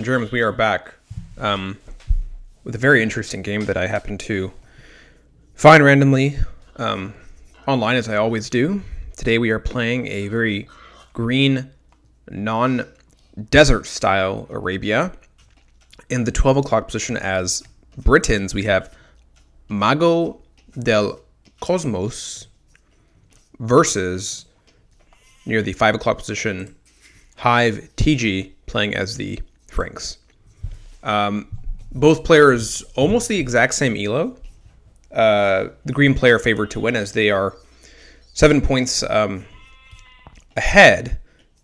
Germs, we are back with a very interesting game that I happened to find randomly online, as I always do. Today we are playing a very green, non-desert style Arabia. In the 12 o'clock position as Britons, we have Mago del Cosmos versus, near the 5 o'clock position, HiveTG playing as the Franks. Both players almost the exact same elo. The green player favored to win as they are 7 points ahead.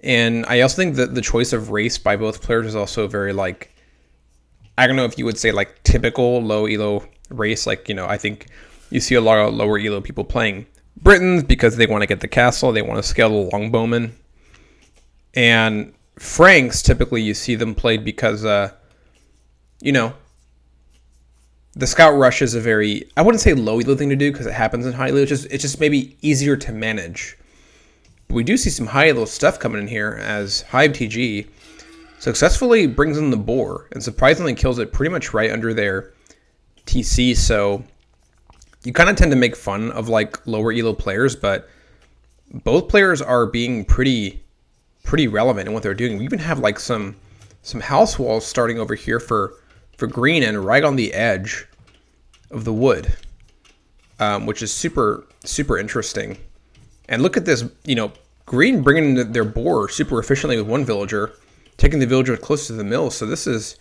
And I also think that the choice of race by both players is also very, like, I don't know if you would say like typical low elo race. Like, I think you see a lot of lower elo people playing Britons because they want to get the castle. They want to scale the longbowmen. And Franks, typically you see them played because, the scout rush is a very, I wouldn't say low elo thing to do because it happens in high elo. It's just maybe easier to manage. But we do see some high elo stuff coming in here as HiveTG successfully brings in the boar and surprisingly kills it pretty much right under their TC. So you kind of tend to make fun of like lower elo players, but both players are being pretty relevant in what they're doing. We even have like some house walls starting over here for green and right on the edge of the wood, which is super interesting. And look at this, green bringing in their boar super efficiently with one villager, taking the villager close to the mill. So this is,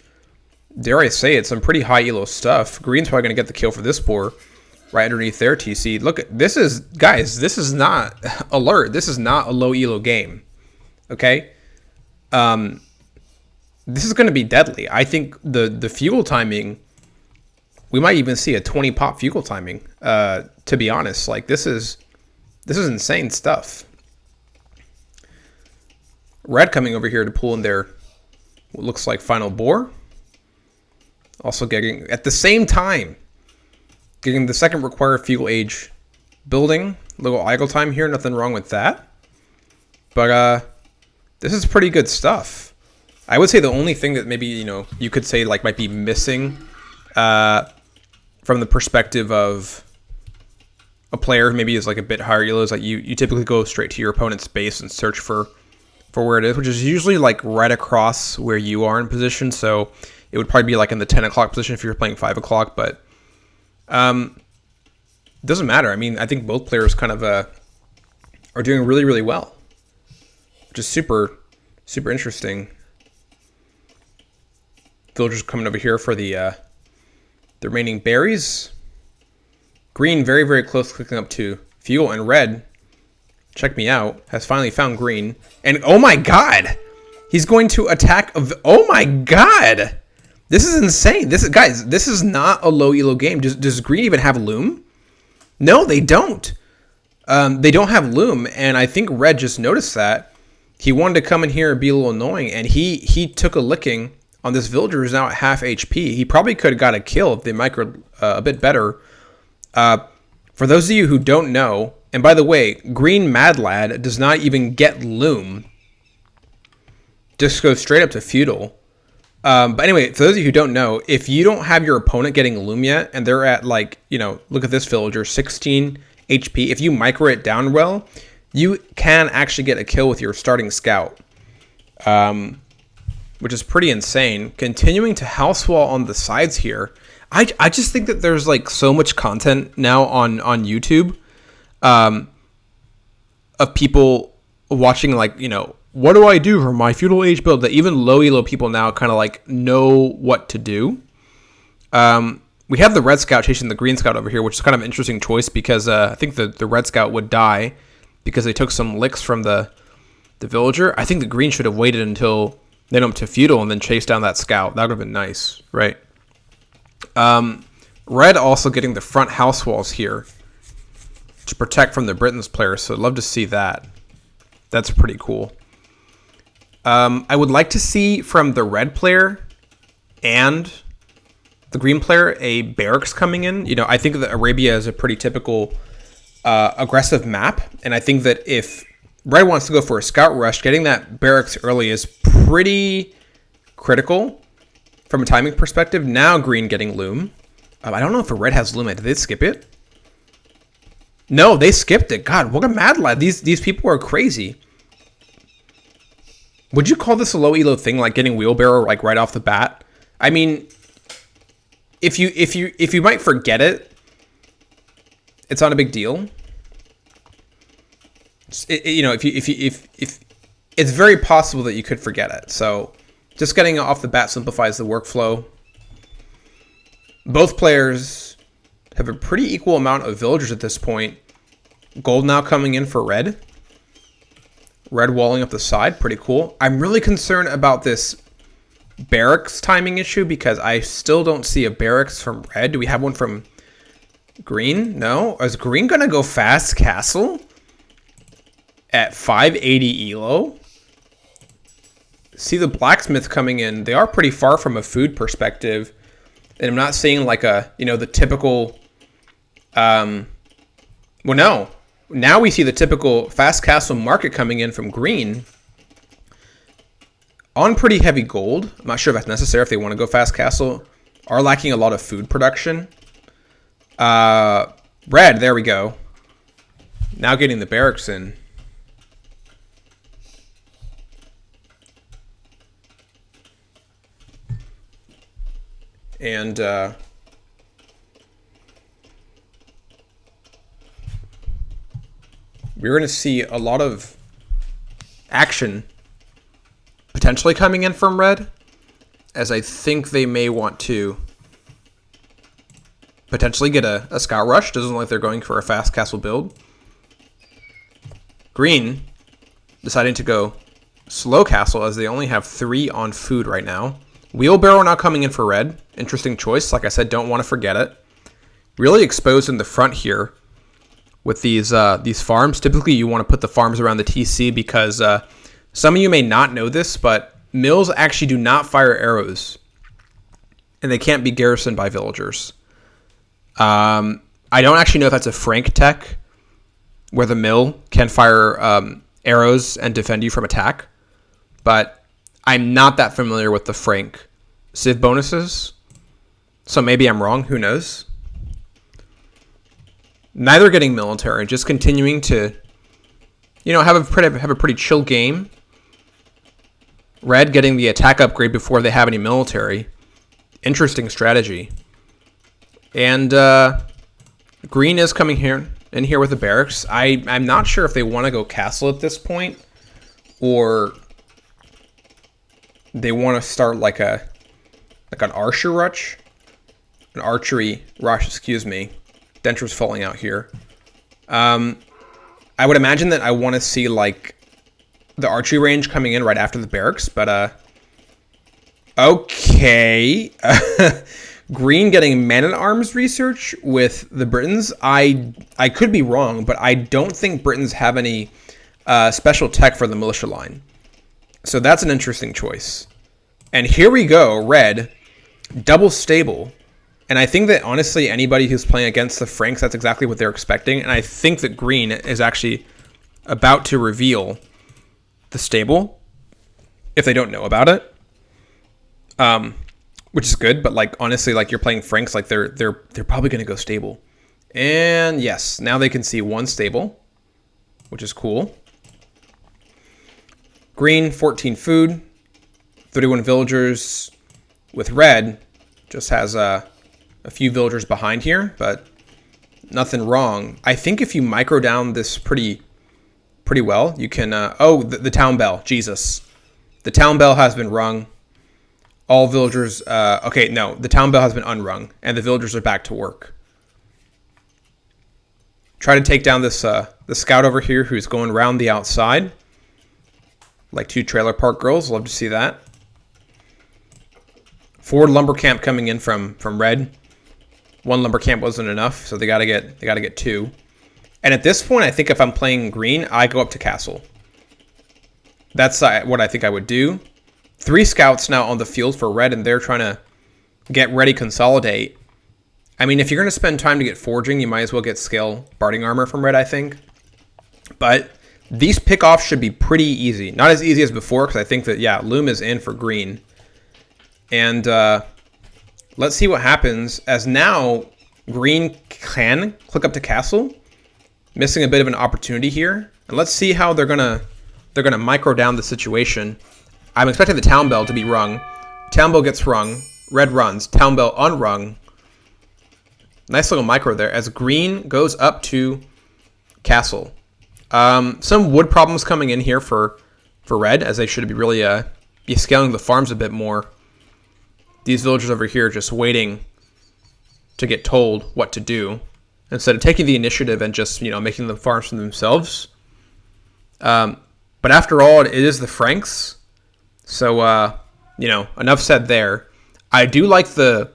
dare I say it, some pretty high elo stuff. Green's probably going to get the kill for this boar right underneath their TC. Look, this is, guys, this is not alert. This is not a low elo game. Okay? This is going to be deadly. I think the fuel timing, we might even see a 20 pop fuel timing, to be honest. Like, this is insane stuff. Red coming over here to pull in their, what looks like final boar. Also getting, at the same time, getting the second required fuel age building. Little idle time here, nothing wrong with that. But this is pretty good stuff. I would say the only thing that maybe, you could say like might be missing from the perspective of a player who maybe is like a bit higher elo is like you typically go straight to your opponent's base and search for where it is, which is usually like right across where you are in position. So it would probably be like in the 10 o'clock position if you're playing 5 o'clock, but it doesn't matter. I mean, I think both players kind of are doing really well, which is super interesting. Villagers coming over here for the remaining berries. Green very close, clicking up to fuel, and red, check me out, has finally found green. And oh my god, he's going to attack. Oh my god, this is insane. Guys, this is not a low elo game. Does green even have loom? No, they don't. They don't have loom, and I think red just noticed that. He wanted to come in here and be a little annoying, and he took a licking on this villager who's now at half HP. He probably could have got a kill if they microed a bit better. For those of you who don't know, and by the way, green Mad Lad does not even get loom. Just goes straight up to feudal. But anyway, for those of you who don't know, if you don't have your opponent getting loom yet, and they're at like, look at this villager, 16 HP. If you micro it down well, you can actually get a kill with your starting scout. Which is pretty insane. Continuing to house wall on the sides here. I just think that there's like so much content now on YouTube of people watching like, what do I do for my feudal age build, that even low elo people now kind of like know what to do. We have the red scout chasing the green scout over here, which is kind of an interesting choice because I think the red scout would die because they took some licks from the villager. I think the green should have waited until they went up to feudal and then chased down that scout. That would have been nice, right? Red also getting the front house walls here to protect from the Britons players, so I'd love to see that. That's pretty cool. I would like to see from the red player and the green player a barracks coming in. I think that Arabia is a pretty typical aggressive map, and I think that if Red wants to go for a scout rush, getting that barracks early is pretty critical. from a timing perspective. Now green getting loom. I don't know if a red has loom. Did they skip it? No, they skipped it. God, what a mad lad. These people are crazy. Would you call this a low elo thing, like getting wheelbarrow like right off the bat? I mean, if you might forget it, it's not a big deal. You know, if it's very possible that you could forget it. So just getting it off the bat simplifies the workflow. Both players have a pretty equal amount of villagers at this point. Gold now coming in for red. Red walling up the side, pretty cool. I'm really concerned about this barracks timing issue because I still don't see a barracks from red. Do we have one from green? No. Is green gonna go fast castle at 580 elo? See the blacksmith coming in. They are pretty far from a food perspective. And I'm not seeing like a, you know, the typical, well, no. Now we see the typical fast castle market coming in from green on pretty heavy gold. I'm not sure if that's necessary if they want to go fast castle. Are lacking a lot of food production. Red, there we go. Now getting the barracks in. And we're going to see a lot of action potentially coming in from red, as I think they may want to potentially get a scout rush. Doesn't look like they're going for a fast castle build. Green deciding to go slow castle as they only have 3 on food right now. Wheelbarrow now coming in for red. Interesting choice. Like I said, don't want to forget it. Really exposed in the front here with these farms. Typically, you want to put the farms around the TC because some of you may not know this, but mills actually do not fire arrows. And they can't be garrisoned by villagers. I don't actually know if that's a Frank tech where the mill can fire arrows and defend you from attack. But I'm not that familiar with the Frank Civ bonuses, so maybe I'm wrong. Who knows? Neither getting military, just continuing to, you know, have a pretty chill game. Red getting the attack upgrade before they have any military. Interesting strategy. And green is coming in here with the barracks. I'm not sure if they want to go castle at this point, or they want to start like an archer rush. An archery rush, excuse me. Denture's falling out here. I would imagine that I want to see like the archery range coming in right after the barracks, but okay. Green getting man-at-arms research with the Britons. I could be wrong, but I don't think Britons have any special tech for the militia line. So that's an interesting choice. And here we go, red, double stable. And I think that, honestly, anybody who's playing against the Franks, that's exactly what they're expecting. And I think that green is actually about to reveal the stable, if they don't know about it. Which is good, but, like, honestly, like, you're playing Franks, like, they're probably going to go stable. And, yes, now they can see one stable, which is cool. Green, 14 food, 31 villagers. With red, just has a few villagers behind here, but nothing wrong. I think if you micro down this pretty well, you can... the town bell. Jesus. The town bell has been rung. All villagers... okay, no. The town bell has been unrung, and the villagers are back to work. Try to take down this the scout over here who's going around the outside. Like 2 trailer park girls. Love to see that. Forward lumber camp coming in from red. 1 lumber camp wasn't enough, so they gotta get 2. And at this point, I think if I'm playing green, I go up to castle. That's what I think I would do. 3 scouts now on the field for red, and they're trying to get ready, consolidate. I mean, if you're gonna spend time to get forging, you might as well get scale barding armor from red, I think. But these pickoffs should be pretty easy. Not as easy as before, because I think that, yeah, loom is in for green. And let's see what happens, as now green can click up to castle, missing a bit of an opportunity here. And let's see how they're gonna micro down the situation. I'm expecting the town bell to be rung. Town bell gets rung. Red runs. Town bell unrung. Nice little micro there as green goes up to castle. Some wood problems coming in here for red, as they should be really be scaling the farms a bit more. These villagers over here just waiting to get told what to do instead of taking the initiative and just, making the farms for themselves. But after all, it is the Franks. So, enough said there. I do like the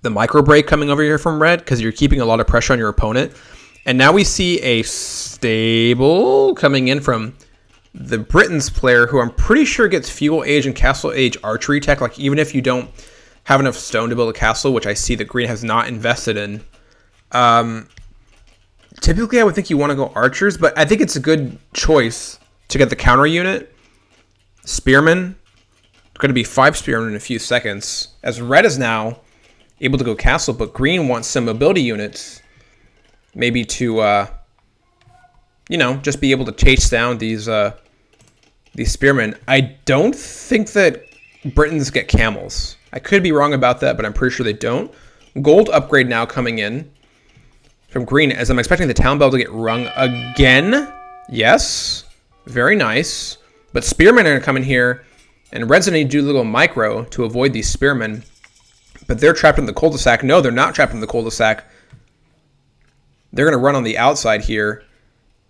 micro break coming over here from red because you're keeping a lot of pressure on your opponent. And now we see a stable coming in from the Britons player, who I'm pretty sure gets feudal age and castle age archery tech. Like, even if you don't have enough stone to build a castle, which I see that green has not invested in. Typically, I would think you want to go archers, but I think it's a good choice to get the counter unit. Spearmen. It's going to be 5 spearmen in a few seconds. As red is now able to go castle, but green wants some mobility units. Maybe to, just be able to chase down these spearmen. I don't think that Britons get camels. I could be wrong about that, but I'm pretty sure they don't. Gold upgrade now coming in from green, as I'm expecting the town bell to get rung again. Yes. Very nice. But spearmen are going to come in here, and red's going to do a little micro to avoid these spearmen. But they're trapped in the cul-de-sac. No, they're not trapped in the cul-de-sac. They're going to run on the outside here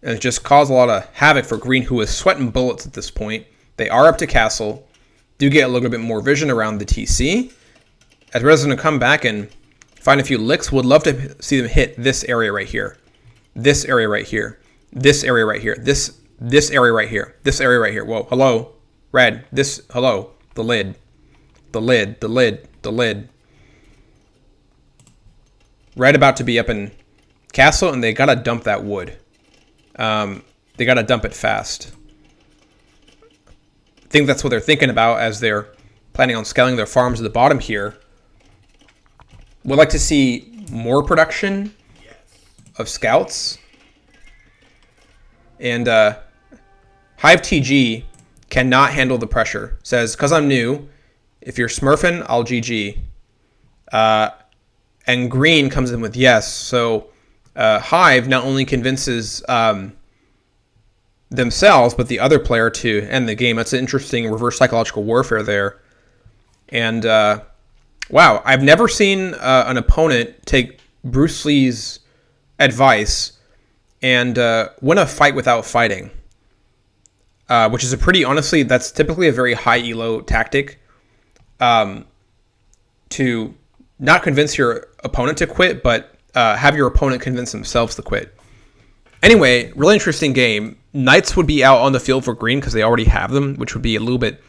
and just cause a lot of havoc for green, who is sweating bullets at this point. They are up to castle. Do get a little bit more vision around the TC. As red's going to come back and find a few licks. Would love to see them hit this area right here. This area right here. This area right here. This area right here. This area right here. Whoa, hello. Red. Hello. The lid. The lid. The lid. The lid. Red about to be up in castle, and they got to dump that wood. They got to dump it fast. I think that's what they're thinking about as they're planning on scaling their farms at the bottom here. Would like to see more production of scouts. And HiveTG cannot handle the pressure. Says, because I'm new, if you're smurfing, I'll GG. And green comes in with yes. So Hive not only convinces themselves, but the other player to end the game. That's an interesting reverse psychological warfare there. And wow, I've never seen an opponent take Bruce Lee's advice and win a fight without fighting. Which is honestly, that's typically a very high elo tactic. To not convince your opponent to quit, but have your opponent convince themselves to quit. Anyway, really interesting game. Knights would be out on the field for green because they already have them, which would be a little bit,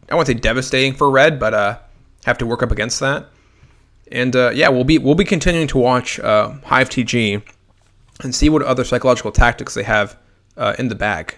I won't say devastating for red, but have to work up against that. And yeah, we'll be continuing to watch HiveTG and see what other psychological tactics they have in the bag.